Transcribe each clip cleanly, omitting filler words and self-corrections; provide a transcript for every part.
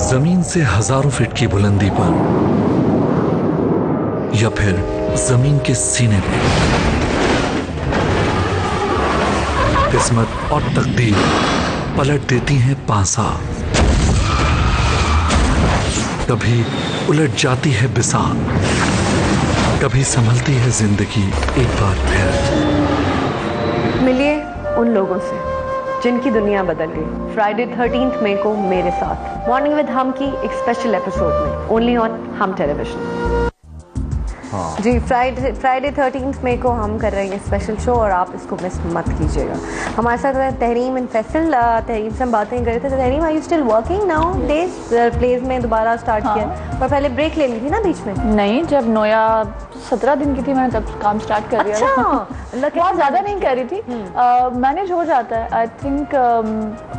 जमीन से हजारों फीट की बुलंदी पर या फिर जमीन के सीने पर, किस्मत और तकदीर पलट देती हैं पासा। कभी उलट जाती है बिसात, कभी संभलती है जिंदगी एक बार फिर। मिलिए उन लोगों से जिनकी दुनिया बदल गई। फ्राइडे 13 मई को मेरे साथ मॉर्निंग विद हम की एक स्पेशल एपिसोड में, ओनली ऑन हम टेलीविजन। जी, फ्राइडे 13 मई को हम कर रहे हैं स्पेशल शो और आप इसको मिस मत कीजिएगा। हमारे साथ है तहरीम इन फैसल। तहरीम से हम बातें कर रहे थे। Tahreem, are you still working nowadays? Plays में दोबारा स्टार्ट किया पर पहले ब्रेक ले ली थी ना बीच में? नहीं, जब नोया 17 दिन की थी मैंने तब काम स्टार्ट कर दिया। अच्छा, बहुत ज़्यादा नहीं कर रही थी, मैनेज हो जाता है। आई थिंक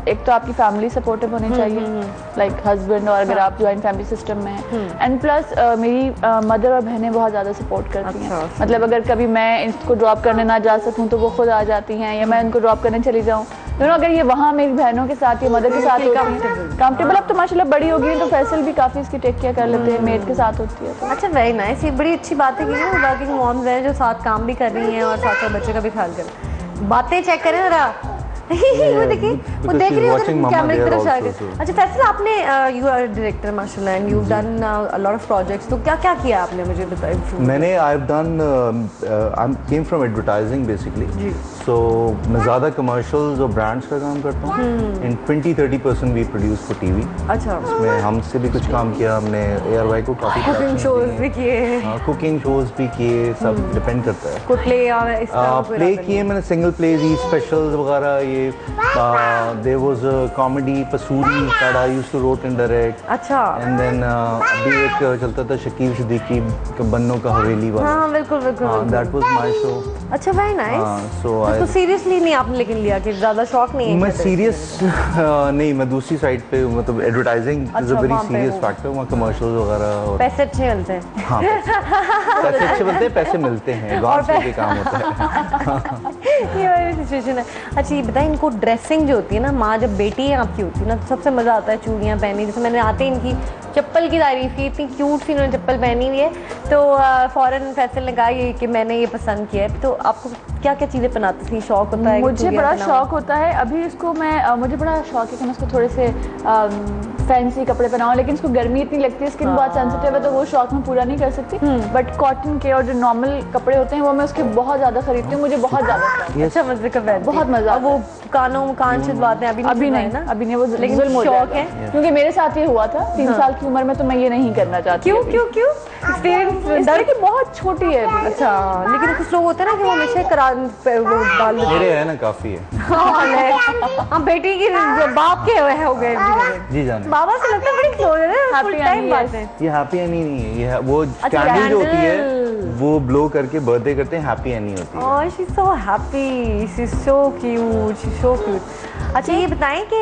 एक तो आपकी फैमिली सपोर्टिव होनी चाहिए, लाइक हस्बैंड, और अगर आप जॉइंट फैमिली सिस्टम में हैं, एंड प्लस मेरी मदर और बहनें बहुत ज़्यादा सपोर्ट करती हैं। मतलब अगर कभी मैं इसको ड्रॉप करने ना जा सकूं तो वो खुद आ जाती हैं, या मैं उनको ड्रॉप करने चली जाऊं। अगर ये वहाँ मेरी बहनों के साथ या मदर के साथ कंफर्टेबल। अब तो माशाल्लाह बड़ी हो गई तो फैसल भी काफ़ी इसकी टेक केयर कर लेते हैं, मेड के साथ होती है तो। अच्छा, वेरी नाइस। ये बड़ी अच्छी बात है कि ना वर्किंग मॉम्स हैं जो साथ काम भी कर रही हैं और साथ साथ बच्चे का भी ख्याल करें। बातें चेक करें जरा। वो देखिए, वो देख रही है कैमरे की तरफ जाकर। अच्छा फैसल, आपने यू आर डायरेक्टर माशाल्लाह and you done a lot of projects, तो क्या क्या किया आपने, मुझे बताइए। मैंने I have done, I came from advertising basically, so मैं ज़्यादा कमर्शियल्स और ब्रांड्स का काम करता हूँ। In 20-30% we produce for TV. अच्छा, उसमें हमसे भी कुछ काम किया हमने, ARY को काफ़ी कुकिंग शोज भी किए। कुकिंग शोज भी किए, सब डिपेंड करता है। कोई प्ले किए मैंने, सिंगल प्लेज, स्पेशल्स वगैरह। ये there was a comedy Pasuri that I used to wrote and direct. अच्छा। And then अभी एक चलता था शकील सिद्दीकी का बन्नों का हवेली वाला। हाँ बिल्कुल बिल्कुल। That was my show. अच्छा, very nice। So उसको सीरियसली नहीं आपने लेकिन लिया कि ज़्यादा शौक नहीं है? मैं सीरियस नहीं, मैं दूसरी साइड पे, मतलब advertising is a very serious factor. वहाँ कमर्शियल्स वगैरह, पैसे अच्छे मिलते हैं। हाँ, पैसे अच्छे मिलते हैं, पैसे मिलते हैं, एडवांस लेके काम होता है। ये वाली सिचुएशन है। अच्छा ये बताएं, इनको ड्रेसिंग जो होती है ना, माँ जब बेटी है आपकी होती है ना, तो सबसे मज़ा आता है चूड़ियाँ पहनी। जैसे मैंने आते इनकी चप्पल की तारीफ़ की, इतनी क्यूट सी इन्होंने चप्पल पहनी हुई है, तो फ़ौरन फैसल ने कहा ये कि मैंने ये पसंद किया है। तो आपको क्या क्या चीज़ें पहनाती थी? शौक होता है? मुझे बड़ा शौक होता है। अभी इसको मैं मुझे बड़ा शौक है कि मैं इसको थोड़े से फैंसी कपड़े पहनाऊँ, लेकिन इसको गर्मी इतनी लगती है, स्किन बहुत सेंसिटिव है, तो वो शौक मैं पूरा नहीं कर सकती। बट कॉटन के और जो नॉर्मल कपड़े होते हैं वो मैं उसके बहुत ज़्यादा खरीदती हूँ, मुझे बहुत ज़्यादा शौक। अच्छा, मजे का बहुत मज़ा। वो कान छिदवाते हैं? अभी नहीं ना, अभी नहीं, वो लेकिन शौक है क्योंकि मेरे साथ ये हुआ था 3 साल की उम्र में, तो मैं ये नहीं करना चाहती। क्यों क्यों क्यों? एक्सपीरियंस डर की बहुत छोटी है। अच्छा, लेकिन कुछ लोग होते हैं ना कि वो हमेशा डाल देते मेरे है ना, काफ़ी है। हाँ, बेटी की बाप के हो गए जी जाने, बाबा से लगता है बड़ी क्लोज है ना, फुल टाइम बात है। ये हैप्पी एनी नहीं है, ये वो कैंडल जो होती है वो ब्लो करके बर्थडे करते हैं, हैप्पी एनी होती है। Oh, she is so happy, she is so cute, she is so cute. अच्छा ये बताएं कि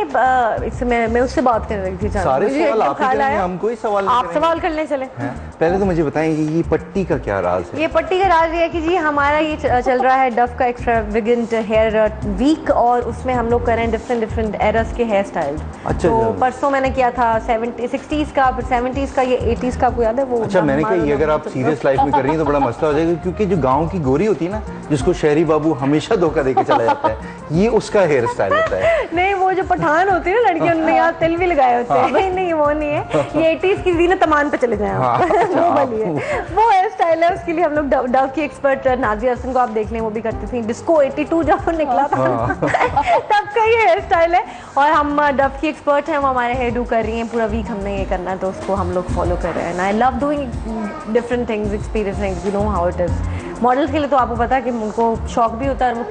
इसमें मैं उससे बात कर रही थी। सारे सवाल आप ही करेंगे, हम कोई सवाल आप सवाल करने चले। पहले तो मुझे बताएं कि ये पट्टी का क्या राज है? ये पट्टी का राज ये है कि जी हमारा ये चल रहा है डफ का एक्स्ट्रावेगेंट हेयर वीक, और उसमें हम लोग कर रहे हैं डिफरेंट एरास के हेयर स्टाइल। अच्छा, तो परसों मैंने किया था 60s का, फिर 70s का, ये 80s का, आपको याद है वो? अच्छा, मैंने कहा ये अगर आप सीरियस लाइफ में कर रही हैं तो बड़ा मसला हो जाएगा, क्योंकि जो गांव की गोरी होती है ना, जिसको शहरी बाबू हमेशा धोखा देके चला जाता है, ये उसका हेयर स्टाइल होता है। नहीं, वो जो पठान होती है ना लड़कियों ने यहाँ तिल भी लगाए होते हैं। नहीं वो नहीं है, ये 80s की ज़ीनत अमान पे चले जाएं आप। वो वाली है, वो हेयर स्टाइल है। उसके लिए हम लोग डव की एक्सपर्ट नाज़िया हसन को आप देख लें, वो भी करती थी। डिस्को 82 जब निकला था तब का ये हेयर स्टाइल है, और हम डव की एक्सपर्ट हैं, वो हमारे हेयर डू कर रही हैं। पूरा वीक हमने ये करना है, तो उसको हम लोग फॉलो कर रहे हैं। I love doing different things, experience things, you know how it is. Models के लिए तो आपको पता है कि उनको शौक भी होता है और वो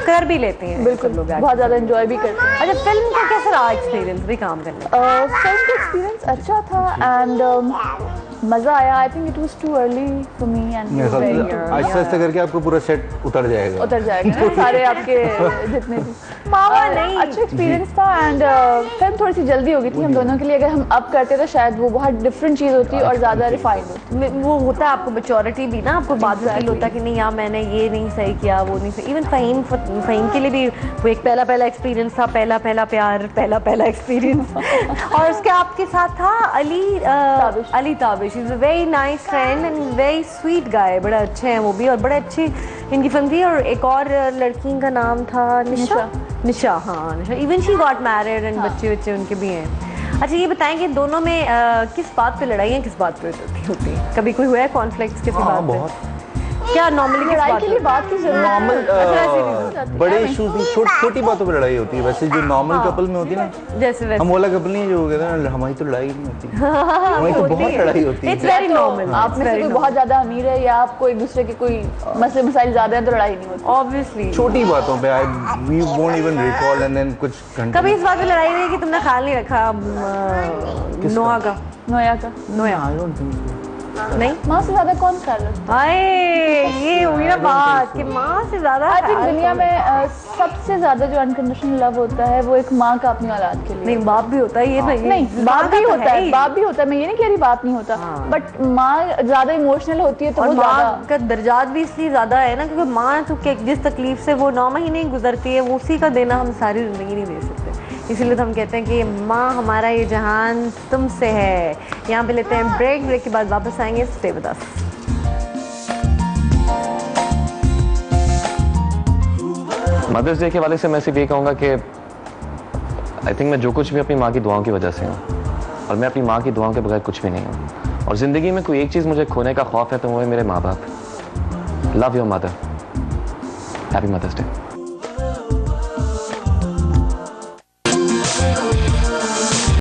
कर भी लेते हैं। बिल्कुल, लोग बहुत ज़्यादा एंजॉय भी करते हैं। अच्छा, फिल्म का कैसा रहा एक्सपीरियंस भी काम करने? फिल्म का एक्सपीरियंस अच्छा था, एंड मज़ा आया. I think it was too early for me and Aahista Aahista करके आपको पूरा सेट उतर जाएगा. उतर जाएगा ना सारे आपके जितने भी. मामा नहीं. अच्छा एक्सपीरियंस था. एंड फिल्म थोड़ी सी जल्दी हो गई थी हम दोनों के लिए. अगर हम अब करते तो शायद वो बहुत डिफरेंट चीज़ होती और ज़्यादा रिफाइंड होती. वो होता है आपको मैच्योरिटी भी ना, आपको बाद में फील होता है कि नहीं यार मैंने ये नहीं सही किया, वो नहीं सही. इवन फ़हीम के लिए भी वो एक पहला एक्सपीरियंस था, पहला प्यार, पहला एक्सपीरियंस. और उसके आपके साथ था Ali Tabish. Is a very nice friend and very sweet guy. बड़ा अच्छे हैं वो भी और बड़े अच्छी इनकी फिल्म थी. और एक और लड़की का नाम था निशा. हाँ Nisha. Even she got married and बच्चे उनके भी हैं. अच्छा ये बताएं कि दोनों में किस बात पे लड़ाई है, किस बात पे होती है? कभी कोई हुआ है कॉन्फ्लिक्ट किसी बात पे? क्या नॉर्मली लड़ाई के लिए बात की जरूरत नॉर्मल बड़े इश्यूज नहीं, छोटी बातों पर लड़ाई होती है. वैसे जो नॉर्मल कपल में होती है ना, जैसे हम वाला कपल नहीं है जो कहते हैं ना हमारी तो लड़ाई नहीं होती. हमारी तो बहुत लड़ाई होती है. It's very normal. आप में से कोई बहुत ज्यादा अमीर है या आपको एक दूसरे के कोई मसले मसाइल ज्यादा है तो लड़ाई नहीं होती. ऑब्वियसली छोटी बातों पे we won't even recall and then कुछ घंटे. कभी इस बात पे लड़ाई हुई कि तुमने ख्याल नहीं रखा नोया का? I don't think so. नहीं, माँ से ज्यादा कौन ख्याल रखता है? ये हुई ना बात कि माँ से ज्यादा. आई थिंक दुनिया में सबसे ज्यादा जो अनकंडीशनल लव होता है वो एक माँ का अपनी औलाद के लिए. नहीं बाप भी होता है ये नहीं बाप भी होता है, बाप भी होता है. मैं ये नहीं कह रही बाप नहीं होता, बट माँ ज्यादा इमोशनल होती है तो वो माँ का दर्जात भी इसलिए ज्यादा है ना क्योंकि माँ तो जिस तकलीफ से वो 9 महीने गुजरती है वो उसी का देना हम सारी जिंदगी नहीं दे सकते. इसीलिए तो हम कहते हैं कि माँ हमारा ये जहान तुमसे है. यहाँ पे लेते हैं ब्रेक के बाद वापस आएंगे. Stay with us. Mother's day के वाले से मैं सिर्फ ये कहूँगा कि आई थिंक मैं जो कुछ भी अपनी माँ की दुआओं की वजह से हूँ और मैं अपनी माँ की दुआओं के बगैर कुछ भी नहीं हूँ. और ज़िंदगी में कोई एक चीज़ मुझे खोने का खौफ है तो वो है मेरे माँ बाप. Love your mother. Happy mother's day.